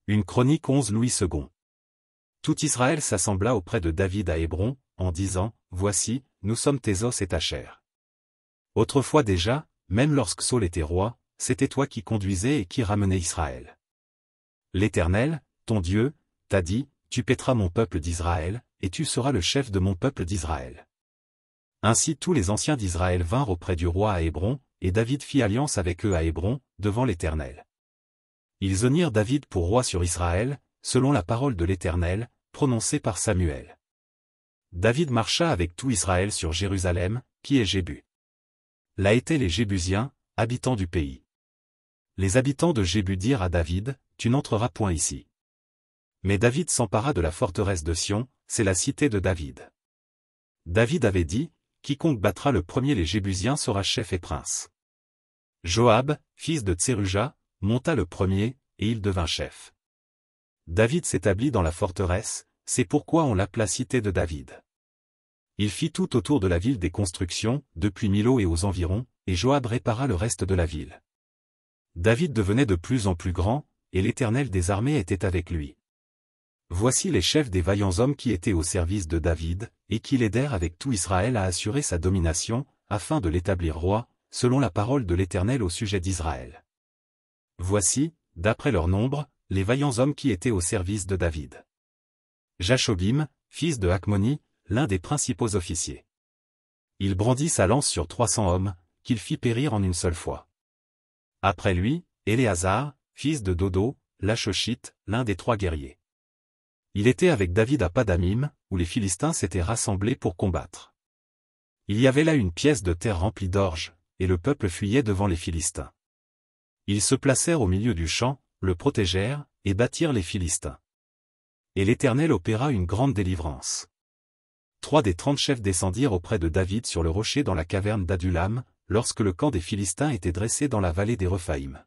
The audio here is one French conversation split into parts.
Une chronique 11 Louis II. Tout Israël s'assembla auprès de David à Hébron, en disant, Voici, nous sommes tes os et ta chair. Autrefois déjà, même lorsque Saul était roi, c'était toi qui conduisais et qui ramenais Israël. L'Éternel, ton Dieu, t'a dit, Tu paîtras mon peuple d'Israël, et tu seras le chef de mon peuple d'Israël. Ainsi tous les anciens d'Israël vinrent auprès du roi à Hébron, et David fit alliance avec eux à Hébron, devant l'Éternel. Ils honnirent David pour roi sur Israël, selon la parole de l'Éternel, prononcée par Samuel. David marcha avec tout Israël sur Jérusalem, qui est Jébu. Là étaient les Jébusiens, habitants du pays. Les habitants de Jébu dirent à David, Tu n'entreras point ici. Mais David s'empara de la forteresse de Sion, c'est la cité de David. David avait dit, Quiconque battra le premier les Jébusiens sera chef et prince. Joab, fils de Tseruja, monta le premier, et il devint chef. David s'établit dans la forteresse, c'est pourquoi on l'appela cité de David. Il fit tout autour de la ville des constructions, depuis Milo et aux environs, et Joab répara le reste de la ville. David devenait de plus en plus grand, et l'Éternel des armées était avec lui. Voici les chefs des vaillants hommes qui étaient au service de David, et qui l'aidèrent avec tout Israël à assurer sa domination, afin de l'établir roi, selon la parole de l'Éternel au sujet d'Israël. Voici, d'après leur nombre, les vaillants hommes qui étaient au service de David. Jashobim, fils de Hakmoni, l'un des principaux officiers. Il brandit sa lance sur 300 hommes, qu'il fit périr en une seule fois. Après lui, Éléazar, fils de Dodo, l'Achochite, l'un des 3 guerriers. Il était avec David à Padamim, où les Philistins s'étaient rassemblés pour combattre. Il y avait là une pièce de terre remplie d'orge, et le peuple fuyait devant les Philistins. Ils se placèrent au milieu du champ, le protégèrent, et battirent les Philistins. Et l'Éternel opéra une grande délivrance. 3 des 30 chefs descendirent auprès de David sur le rocher dans la caverne d'Adulam, lorsque le camp des Philistins était dressé dans la vallée des Rephaïm.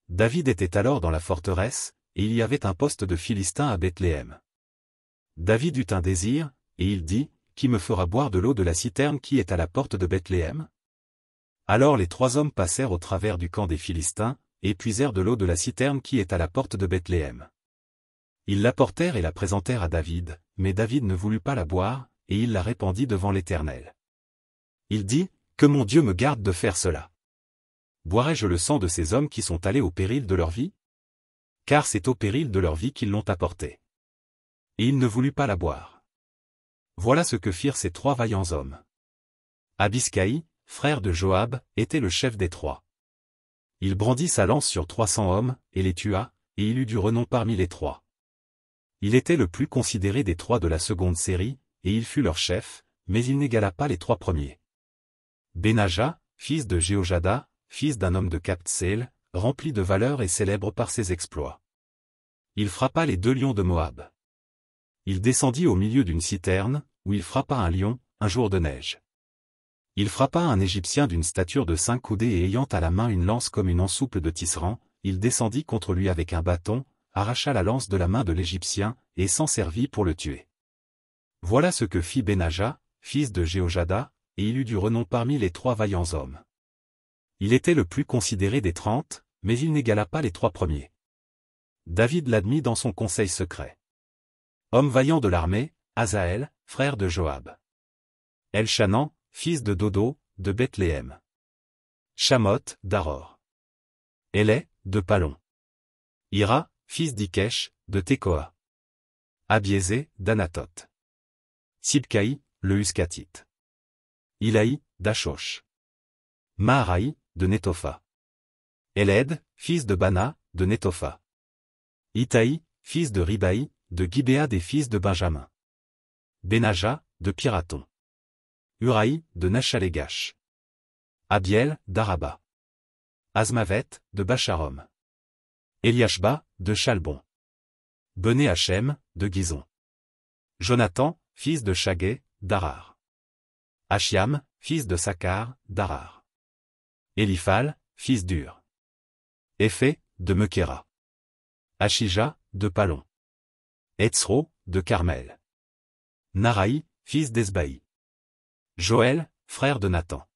David était alors dans la forteresse, et il y avait un poste de Philistins à Bethléem. David eut un désir, et il dit, Qui me fera boire de l'eau de la citerne qui est à la porte de Bethléem? Alors les 3 hommes passèrent au travers du camp des Philistins, et puisèrent de l'eau de la citerne qui est à la porte de Bethléem. Ils l'apportèrent et la présentèrent à David, mais David ne voulut pas la boire, et il la répandit devant l'Éternel. Il dit, Que mon Dieu me garde de faire cela. Boirai-je le sang de ces hommes qui sont allés au péril de leur vie? Car c'est au péril de leur vie qu'ils l'ont apporté. Et il ne voulut pas la boire. Voilà ce que firent ces 3 vaillants hommes. Abiscaï, frère de Joab, était le chef des 3. Il brandit sa lance sur 300 hommes, et les tua, et il eut du renom parmi les 3. Il était le plus considéré des 3 de la seconde série, et il fut leur chef, mais il n'égala pas les 3 premiers. Benaja, fils de Jéhojada, fils d'un homme de Captsel, rempli de valeur et célèbre par ses exploits. Il frappa les 2 lions de Moab. Il descendit au milieu d'une citerne, où il frappa un lion, un jour de neige. Il frappa un Égyptien d'une stature de 5 coudées et ayant à la main une lance comme une ensouple de tisserand, il descendit contre lui avec un bâton, arracha la lance de la main de l'Égyptien, et s'en servit pour le tuer. Voilà ce que fit Benaja, fils de Jéhojada, et il eut du renom parmi les 3 vaillants hommes. Il était le plus considéré des 30, mais il n'égala pas les 3 premiers. David l'admit dans son conseil secret. Homme vaillant de l'armée, Asaël, frère de Joab. Elchanan, fils de Dodo, de Bethléem. Shamoth, d'Aror. Élai, de Palon. Ira, fils d'Ikesh, de Tekoa. Abiézé, d'Anatoth. Sibcaï, le Huskatite. Ilaï, d'Achosh. Maharaï, de Netopha. Éled, fils de Bana, de Netopha. Itaï, fils de Ribaï, de Gibéa des fils de Benjamin. Benaja, de Piraton. Uraï, de Nachalégash. Abiel, d'Araba. Azmavet, de Bacharom. Eliashba, de Chalbon. Bené Hachem, de Gizon. Jonathan, fils de Chagué, d'Arar. Achiam, fils de Sakar, d'Arar. Éliphal, fils d'Ur. Éphé, de Mekéra. Achija, de Palon. Etzro, de Carmel. Naraï, fils d'Esbaï. Joël, frère de Nathan.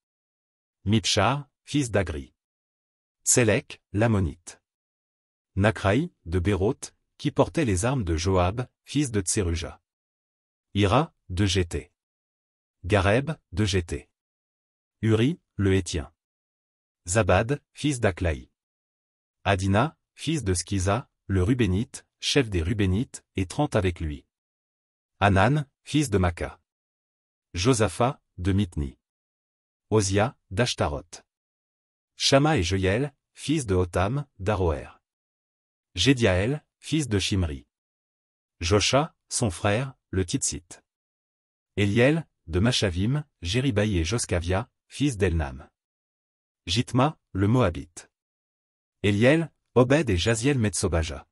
Mipchar, fils d'Agri. Tsélek, l'ammonite. Nakraï, de Béroth, qui portait les armes de Joab, fils de Tseruja. Ira, de Gété. Gareb, de Gété. Uri, le Hétien. Zabad, fils d'Aklaï. Adina, fils de Skiza, le Rubénite, chef des Rubénites, et 30 avec lui. Hanan, fils de Maca. Josaphat, de Mithni. Osia, d'Ashtaroth. Shama et Jeiel, fils de Hotam, d'Aroer. Jédiaël, fils de Shimri. Josha, son frère, le Titsite. Eliel, de Machavim, Jéribaï et Joscavia, fils d'Elnam. Jitma, le Moabite. Eliel, Obed et Jaziel Metsobaja.